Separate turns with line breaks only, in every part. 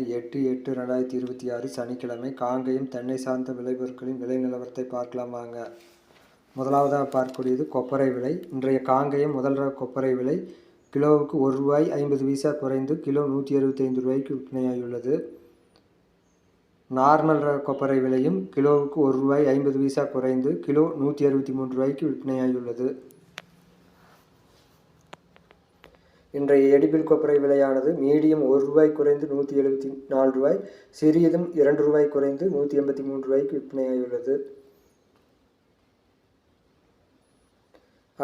8/8/2026 சனிக்கிழமை காங்கேயம் தென்னை சார்ந்த விளைபொருட்களின் விலை நிலவரத்தை பார்க்கலாம் வாங்க. முதலாவதாக பார்க்கக்கூடியது கொப்பரை விலை. இன்றைய காங்கேயம் முதல் ரக கொப்பரை விலை கிலோவுக்கு ரூ. 1.50 குறைந்து கிலோ ரூ. 165 விற்பனையாகியுள்ளது. நார்மல் ரக கொப்பரை விலையும் கிலோவுக்கு ரூ. 1.50 குறைந்து கிலோ ரூ. 163 விற்பனையாகியுள்ளது. இன்றைய எடிபிள் கொப்பரை விலையானது மீடியம் ரூ. குறைந்து ரூ. 174, சிறியதும் ரூ. குறைந்து ரூ. 183 விற்பனையாகியுள்ளது.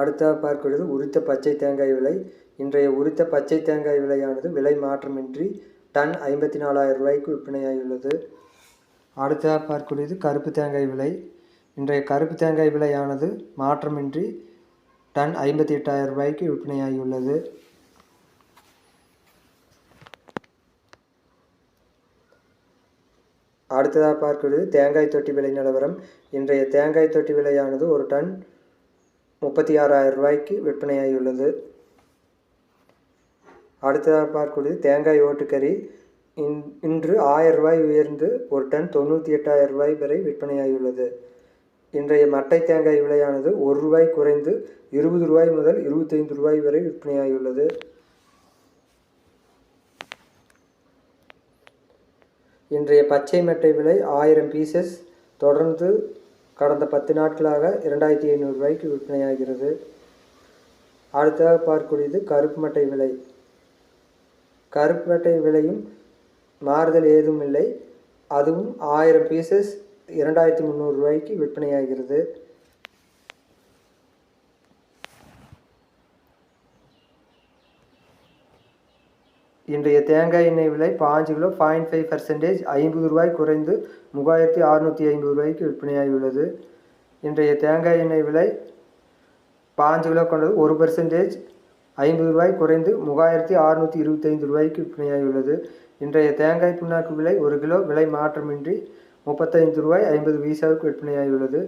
அடுத்த பார்க்கிறது உரித்த பச்சை தேங்காய் விலை. இன்றைய உரித்த பச்சை தேங்காய் விலையானது விலை மாற்றமின்றி டன் 54,000 விற்பனையாகியுள்ளது. அடுத்த பார்க்கக்கூடியது கருப்பு தேங்காய் விலை. இன்றைய கருப்பு தேங்காய் விலையானது மாற்றமின்றி டன் 58,000 விற்பனையாகியுள்ளது. அடுத்ததாக பார்க்கிறது தேங்காய் தொட்டி விலை நிலவரம். இன்றைய தேங்காய் தொட்டி விலையானது ஒரு டன் 36,000 விற்பனையாகியுள்ளது. அடுத்ததாக பார்க்கக்கூடியது தேங்காய் ஓட்டுக்கறி. இன்று 1000 உயர்ந்து ஒரு டன் 98,000 வரை விற்பனையாகியுள்ளது. இன்றைய மட்டை தேங்காய் விலையானது ரூ. குறைந்து ரூ. 20 முதல் ரூ. 25 வரை விற்பனையாகியுள்ளது. இன்றைய பச்சை மட்டை விலை 1000 பீசஸ் தொடர்ந்து கடந்த 10 நாட்களாக 2,500 விற்பனையாகிறது. அடுத்ததாக பார்க்கக்கூடியது கருப்பு மட்டை விலை. கருப்பு மட்டை விலையும் மாறுதல் ஏதும் இல்லை. அதுவும் 1000 பீசஸ் 2,300 விற்பனையாகிறது. இன்றைய தேங்காய் எண்ணெய் விலை 5 கிலோ 0.5% ரூ. 50 குறைந்து 3,650 விற்பனையாகியுள்ளது. இன்றைய தேங்காய் எண்ணெய் விலை 5 கிலோ கொண்டது 1% ரூ. 50 குறைந்து 3,625 விற்பனையாகியுள்ளது. இன்றைய தேங்காய் புண்ணாக்கு விலை 1 கிலோ விலை மாற்றமின்றி ரூ. 35.50 விற்பனையாகியுள்ளது.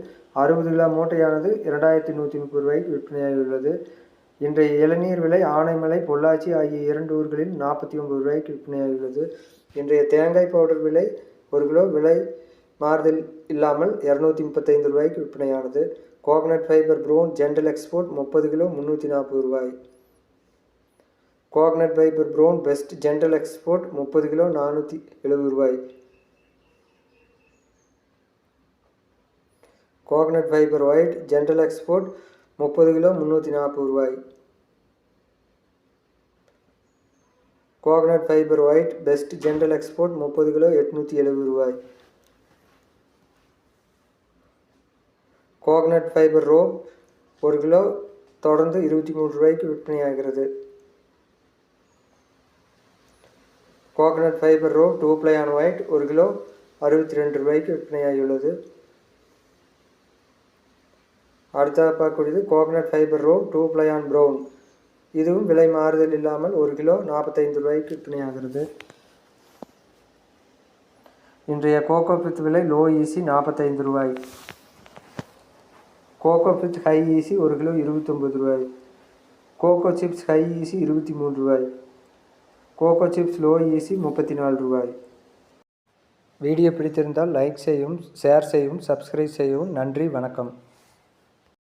60 கிலோ மூட்டையானது 2,130 விற்பனையாகியுள்ளது. இன்றைய இளநீர் விலை ஆனைமலை, பொள்ளாச்சி ஆகிய 2 ஊர்களில் 49 விற்பனையாகியுள்ளது. இன்றைய தேங்காய் பவுடர் விலை 1 கிலோ விலை மாறுதல் இல்லாமல் 235 விற்பனையானது. Coconut fibre brown general export 30 kilo 340. Coconut fibre brown best general export 30 kilo 470. Coconut fibre white general export 30 kilo 340. Coconut fibre white best general export 30 kilo 870. Coconut fibre raw 1 kilo தொடர்ந்து 23 விற்பனையாகிறது. Coconut fibre raw 2 ply on white 1 kilo 62 விற்பனையாகியுள்ளது. அடுத்ததாக பார்க்கக்கூடியது coconut fibre raw 2 ply on brown. இதுவும் விலை மாறுதல் இல்லாமல் 1 kilo 45 விற்பனையாகிறது. இன்றைய கோகோ பித் விலை low EC 45. Coco pith high EC 1 kilo 29. Coco chips high EC 23. Coco chips low EC 34. Video பிடித்திருந்தால் லைக் செய்யவும், ஷேர் செய்யவும், சப்ஸ்கிரைப் செய்யவும். நன்றி, வணக்கம்.